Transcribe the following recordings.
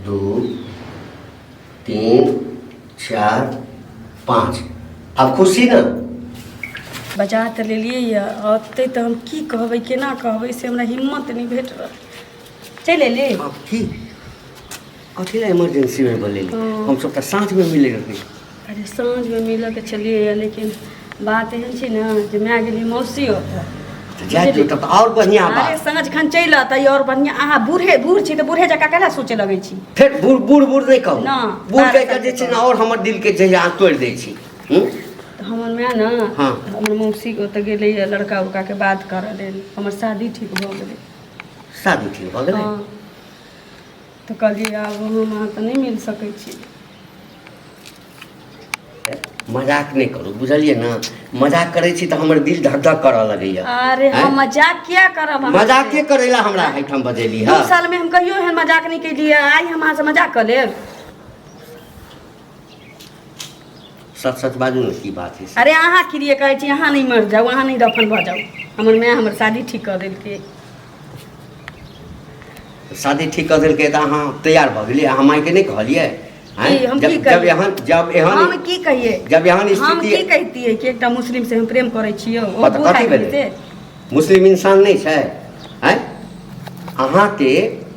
दू तीन चार पाँच। अब खुशी ना बजा तऽ लेलियै अतै तऽ हम की कहबै केना कहबै से हमरा हिम्मत नहीं भेट रहल। चल एले अब की अथी इमरजेंसी में बोले हम सब तो साँझ में मिले रहे। अरे साँझ में मिल के चलिए लेकिन बात एहन छै ना जे मैं गेली मौसी ओतऽ जाए तो तब और बढ़िया अरे बात। साँझ खन चल अतै और बढ़िया। अहाँ बूढ़ छी तऽ बूढ़े जकाँ केना सोचे लगै छी। फिर बूढ़ बूढ़ बूढ़ नहीं कहू ना, बूढ़ बारह कह साल के के जे छै ना और हमर दिल के जहिया तोड़ दै छी। तऽ हमर माय ना हाँ। हमर मौसी के ओतऽ गेलै लड़का उड़का के बात करऽ लेल हमर शादी ठीक भऽ गेलै। शादी ठीक भऽ गेलै। हाँ तऽ कहलियै आब हम अहाँ तऽ नहीं मिल सकै छी। मजाक नहीं करू बुझलिए ना। मजाक करे छी तो हमर दिल धक धक करऽ लगैया। अरे हम मजाक क्या करब। मजाके करेला हमरा एहिठाम बजेली। 2 साल में हम कहियो एहन मजाक नहीं केलिए। आई हम अहाँ से मजाक कर लेब। सच सच बाजू ना की बात है। अरे अहाँ की लिए कहै छी अहाँ नहीं मर जाओ अहाँ नहीं दफन भऽ जाओ। हमर माय हमर शादी ठीक कर देलकै। शादी ठीक कर देलकै तऽ अहाँ तैयार भऽ गेलियै। अहाँ माय के नहीं कहलियै। हम की जब एहन हम की कहिए जब एहन हम स्थिति की कहतियै कि एकटा मुस्लिम से हम प्रेम करै छियै ओ कथी बुझाइ भेलै छै। मुस्लिम इंसान नहीं छै। हैं अहाँ के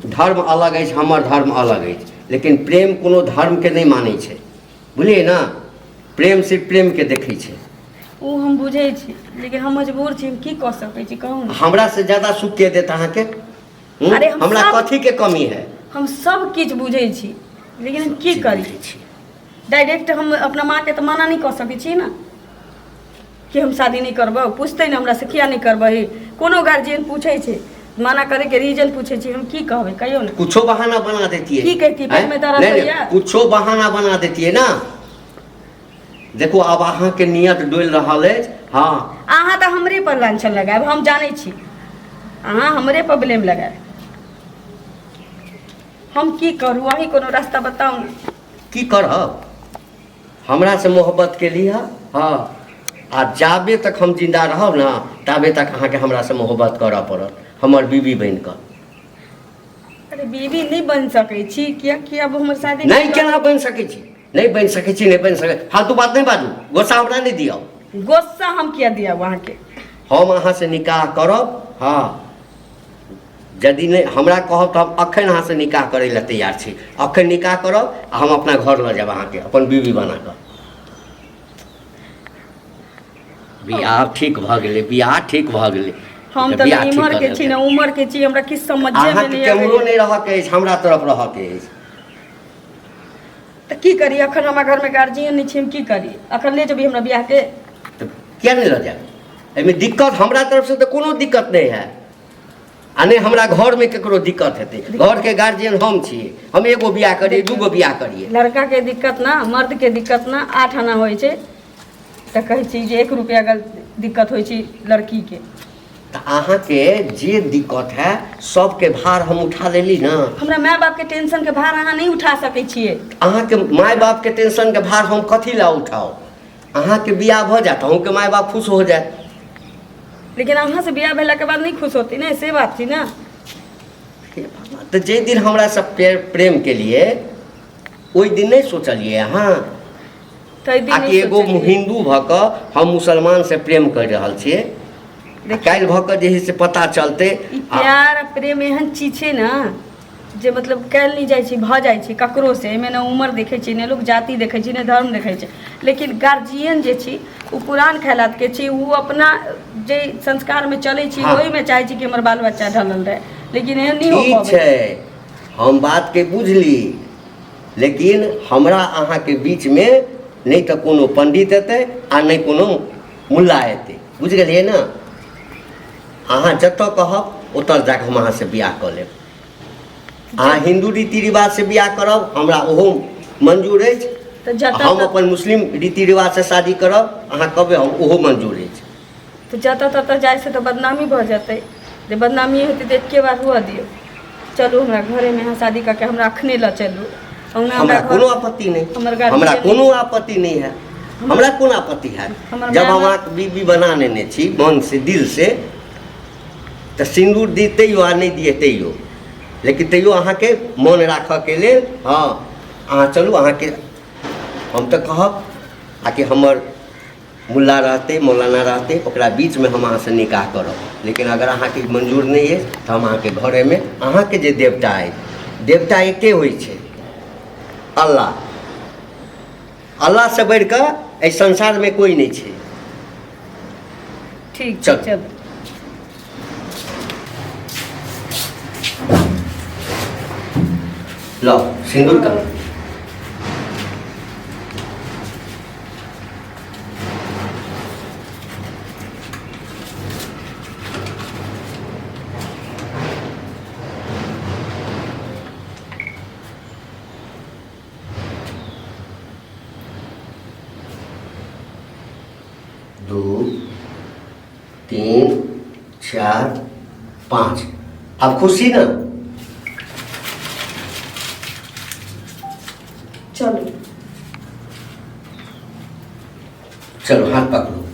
धर्म अलग अछि हमर धर्म अलग अछि लेकिन प्रेम कोनो धर्म के नहीं मानै छै बुझलिए ना। प्रेम सिर्फ प्रेम के देखै छै। ओ हम बुझै छी लेकिन हम मजबूर छी हम की कऽ सकै छी कहू ना। हमरा से ज्यादा सुख के देत अहाँ के। अरे हम हमरा सब- कथी के कमी है। हम सब किछ बुझै छी लेकिन हम की चीज करी। बुझै छी। डायरेक्ट हम अपना माँ के तो मना नहीं कर सकै छी ना कि हम शादी नहीं करबौ। पूछते ना हमरा से किया नहीं करबै। कोनो गार्जियन पूछे छै मना करे के रीजन पूछे छी हम की कहबै कहियो ना। कुछो बहाना बना देती है। की कहती पेट में दर्द होइया। कुछो बहाना बना देती है ना। देखो अब अहाँ के नियत डोल रहा है। हाँ अहाँ तो हमरे पर लांछन लगायब हम जानै छी। अहाँ हमरे पर ब्लेम लगायब। हम की करू अहीं कोनो रास्ता बताउ ना। की करब हमरा से मोहब्बत के लिए। हाँ आ जाबे तक हम जिंदा रहब ना ताबे तक अहाँ के हमरा से मोहब्बत करऽ पड़त हमर बीवी बन कऽ। अरे बीवी नहीं बन सकै छी किया कि अब हमर शादी नहीं केना बन सकै छी। नहीं बन सकै छी नहीं बन सकै। फालतू बात नहीं बाजू गोस्सा हमरा नहीं दियौ। गुस्सा हम किया दिया वहाँ के। हम अहाँ से निकाह करब। हाँ यदि नहीं हमरा कहब तो हम अखन अहाँ से निकाह करे ला तैयार छी। अखन निकाह करब आ हम अपना घर ल जाब अहाँ के अपन बीवी बना कऽ। बियाह ठीक भऽ गेलै बियाह ठीक भऽ गेलै। हम तऽ तो बियाह ठीक उम्र कऽ के छी ना देलकै। उम्र के छी हमरा किछ समझे में अहाँ नहीं के केम्हरो आबै। नहीं रहऽ के अछि हमरा तरफ रहऽ के अछि। तऽ की करी अखन हमरा घर में गार्जियन नहीं छै हम की करी। अखन ले जेबी हमरा बियाह के। तो किया नहीं लऽ जायब। एहिमे दिक्कत हमरा तरफ से तो कोनो दिक्कत नहीं है। आ नहीं हमरा घर में केकरो दिक्कत हेतै। घर के गार्जियन हम छियै। हम एगो बियाह करिए दूगो बियाह करिए। लड़का के दिक्कत ना मर्द के दिक्कत ना 8 आना होइ छै तऽ कहै छी जे 1 रुपया अगर दिक्कत होइ छै लड़की के। तो अहाँ के जे दिक्कत है सब के भार हम उठा लेली ना। हमरा माय बाप के टेंशन के भार अहाँ नहीं उठा सकै छियै। अहाँ के माय बाप के टेंशन के भार हम कथी ला उठाओ। अहाँ के बियाह भऽ जात अहूँ के माय बाप खुश हो जाए। लेकिन अहाँ से बियाह भेला के बाद नहीं खुश होती ना से बात थी ना। तो जे दिन हमरा से प्रेम के लिए ओई दिन नहीं सोचलिए अहाँ। तै दिन आकि नहीं एगो सोचलियै। हिंदू भऽ कऽ हम मुसलमान से प्रेम कर रहल छियै। काल्हि भऽ कऽ जे है से पता चलते। ई प्यार प्रेम एहन चीज छै ना जे मतलब कल नहीं जाइ छै भऽ जाइ छै ककरो से। एहिमे ना उम्र देखै छै ने लोग जाति देखै छै ने धर्म देखै छै। लेकिन गार्जियन जे छी ओ पुरान ख्यालात के छी ओ अपना जे संस्कार में चलै छी हाँ। ओहि में चाहै छी कि हमर बाल बच्चा ढलल रहे लेकिन एहन नहीं हो ठीक पाबै। छै हम बात के बुझली लेकिन हमरा अहाँ के बीच में नहीं तो कोनो पंडित एतै आ नहीं कोनो मुल्ला एतै बुझ गेलियै ना। अहाँ जतऽ कहब ओतऽ जाकऽ हम अहाँ से बियाह कऽ लेब। अहाँ हिंदू रीति रिवाज से बियाह करब हमरा ओहो मंजूर अछि। तऽ जतऽ हम अपन मुस्लिम रीति रिवाज से शादी करब अहाँ कहबै हम ओहो मंजूर अछि। तो जतऽ ततऽ जाइ से तो बदनामी भऽ जेतै। जे बदनामी हेतै तऽ एके बार हुअ दियौ। चलू हमरा घरे में अहाँ शादी करके हमरा अखने ला चलू। हमरा कोनो आपत्ति नहीं। हमरा कोनो आपत्ति नहीं है। हमरा कोन आपत्ति है। जब हम अहाँके बीबी बना लेने छी मन से दिल से तो सिंदूर दी तैयो आ नहीं दिए तैयो लेकिन तैयो अहाँके मोन राखऽके लेल हाँ अहाँ चलू, अहाँके हम तऽ कहब आ कि हमर मुल्ला रहतै मौलाना रहतै ओकरा बीचमे हम अहाँसँ निकाह करब। लेकिन अगर अहाँके मंजूर नहि अछि तऽ हम अहाँके घरेमे अहाँके जे देवता अइ, देवता एके होइ छै अल्लाह। अल्लाहसँ बढ़ि कऽ एहि संसारमे कोइ नहि छै। ठीक चल। चल। लो सिंदूर का दो तीन चार पाँच। अब खुशी ना? चलो चलो हाथ पकड़ो।